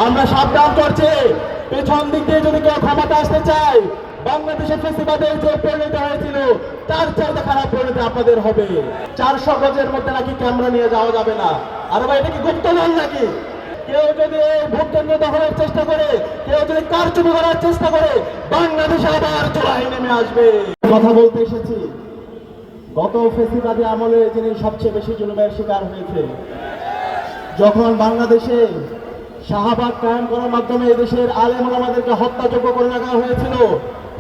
আমরা সাবধান করছি, পেছন দিক দিয়ে যদি কেউ ক্ষমতা আসতে চায়, বাংলাদেশের ফেসিবাদের যে পরিণতি হয়েছিল তার চাইতে খারাপ পরিণতি আপনাদের হবে। 400 গজের মধ্যে নাকি ক্যামেরা নিয়ে যাওয়া যাবে না। আর ভাই, এটা কি গুপ্তধন নাকি? কেউ যদি এই ভোট কেন্দ্র দখলের চেষ্টা করে, কেউ যদি কারচুপি করার চেষ্টা করে, বাংলাদেশে আবার চড়াই নেমে আসবে। কথা বলতে এসেছি, গত ফেসিবাদী আমলে যিনি সবচেয়ে বেশি জুলুমের শিকার হয়েছে, যখন বাংলাদেশে শাহবাগ কায়েম করার মাধ্যমে এদেশের আলেম ওলামাদেরকে হত্যাযোগ্য করে রাখা হয়েছিল,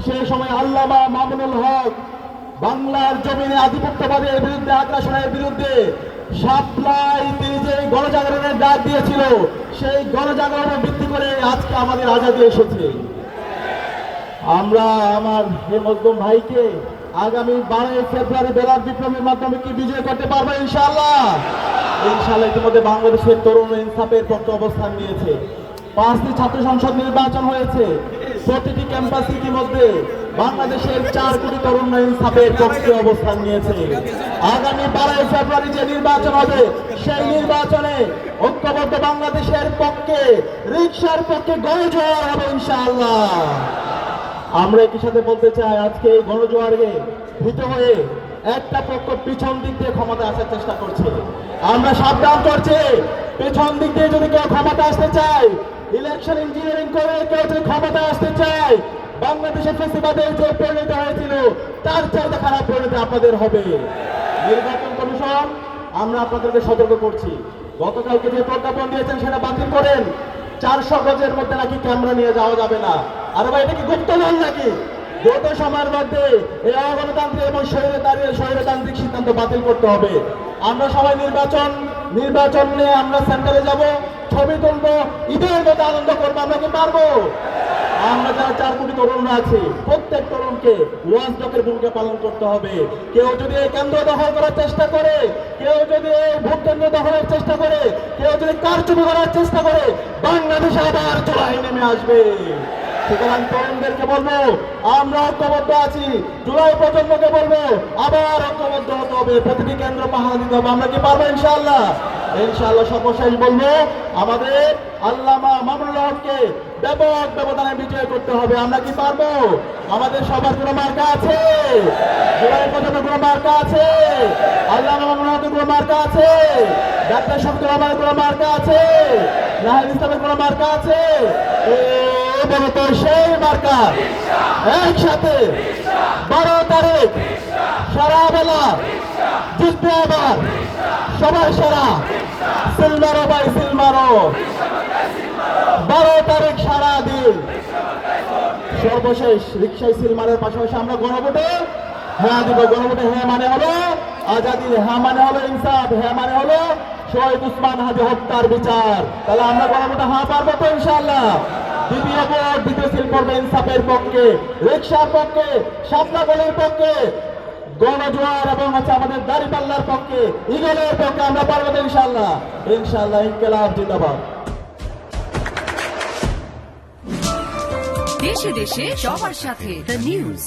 সেই সময় আল্লামা মামুনুল হক বাংলার জমিনে আধিপত্যবাদের বিরুদ্ধে, আগ্রাসনের বিরুদ্ধে সাপ্লাই তিনি যে গণজাগরণের ডাক দিয়েছিল, সেই গণজাগরণের ভিত্তি করে আজকে আমাদের আজাদী এসেছে। আমরা আমার হে মজলুম ভাইকে আগামী 12 ফেব্রুয়ারি বেলার বিপ্লবের মাধ্যমে কি বিজয় করতে পারবো ইনশাআল্লাহ। ইনশাআল্লাহ ইতিমধ্যে বাংলাদেশের তরুণ ইনসাফের পক্ষে অবস্থান নিয়েছে। 5টি ছাত্র সংসদ নির্বাচন হয়েছে। প্রতিটি ক্যাম্পাসে ইতিমধ্যে বাংলাদেশের 4 কোটি তরুণ ইনসাফের পক্ষে অবস্থান নিয়েছে। আগামী 12 ফেব্রুয়ারি যে নির্বাচন হবে, সেই নির্বাচনে ঐক্যবদ্ধ বাংলাদেশের পক্ষে, রিকশার পক্ষে গণজোয়ার হবে ইনশাআল্লাহ। আমরা একই সাথে বলতে চাই, আজকে এই গণজোয়ারে ভীত হয়ে একটা পক্ষ পিছন দিক দিয়ে ক্ষমতা আসার চেষ্টা করছে। আমরা সাবধান করছি, পেছন দিক দিয়ে যদি কেউ ক্ষমতা আসতে চায়, ইলেকশন ইঞ্জিনিয়ারিং করে কেউ যদি ক্ষমতা আসতে চায়, বাংলাদেশের ফেসিবাদের যে পরিণতি হয়েছিল তার চাইতে খারাপ পরিণতি আপনাদের হবে। নির্বাচন কমিশন, আমরা আপনাদেরকে সতর্ক করছি, গতকালকে যে প্রজ্ঞাপন দিয়েছেন সেটা বাতিল করেন। 400 গজের মধ্যে নাকি ক্যামেরা নিয়ে যাওয়া যাবে না। আর ভাই, এটা কি গুপ্তধন নাকি? দ্রুত সময়ের মধ্যে এই অগণতান্ত্রিক এবং স্বৈরতান্ত্রিক সিদ্ধান্ত বাতিল করতে হবে। আমরা সবাই নির্বাচন নিয়ে আমরা সেন্টারে যাব, ছবি তুলবো, ঈদের মতো আনন্দ করবো। আমরা কি পারবো? আমরা যারা 4 কোটি তরুণরা আছি, প্রত্যেক তরুণকে ওয়াচডগের ভূমিকা পালন করতে হবে। কেউ যদি এই কেন্দ্র দখল করার চেষ্টা করে, কেউ যদি এই ভোট কেন্দ্র দখলের চেষ্টা করে, কেউ যদি কারচুপি করার চেষ্টা করে, বাংলাদেশে আবার চড়াই নেমে আসবে। সুতরাং তরুণদেরকে বলবো, আমরা ঐক্যবদ্ধ আছি। জুলাই প্রজন্মকে বলবো, আবার ঐক্যবদ্ধ হতে হবে, প্রতিটি কেন্দ্র পাহারা দিতে হবে। আমরা কি পারবো ইনশাআল্লাহ? ইনশাআল্লাহ। সর্বশেষ বলবো, আমাদের আল্লামা মামুনুল হককে ব্যাপক ব্যবধানে বিজয় করতে হবে। আমরা কি পারবো? আমাদের সবার কোনো মার্কা আছে? জুলাই প্রজন্মের কোনো মার্কা আছে? আল্লামা মামুনুল হকের কোনো মার্কা আছে? ডাক্তার শফিকুর রহমানের কোনো মার্কা আছে? নাহিদ ইসলামের কোনো মার্কা আছে? তো সেই মার্কা একসাথে 12 তারিখ সারা বেলা জিতবে। আবার সবাই সারা সিলমারো ভাই, সিলমারো 12 তারিখ সারা দিন। সর্বশেষ রিকশায় সিলমারের পাশাপাশি আমরা গণভোটে হ্যাঁ দিব। গণভোটে হ্যাঁ মানে হলো আজাদি, হ্যাঁ মানে হলো ইনসাফ, হ্যাঁ মানে হলো শহীদ উসমান হাদি হত্যার বিচার। তাহলে আমরা গণভোটে হ্যাঁ পারবো তো ইনশাআল্লাহ। দ্বিতীয় ভোট, দ্বিতীয় সিল পড়বে ইনসাফের পক্ষে, রিকশার পক্ষে, শাপলা গলির পক্ষে, গণজোয়ার এবং আমাদের দাঁড়িপাল্লার পক্ষে, ইগলের পক্ষে। আমরা পারবো তো ইনশাআল্লাহ। ইনশাআল্লাহ। ইনকিলাব জিন্দাবাদ। দেশে দেশে সবার সাথে দ্য নিউজ।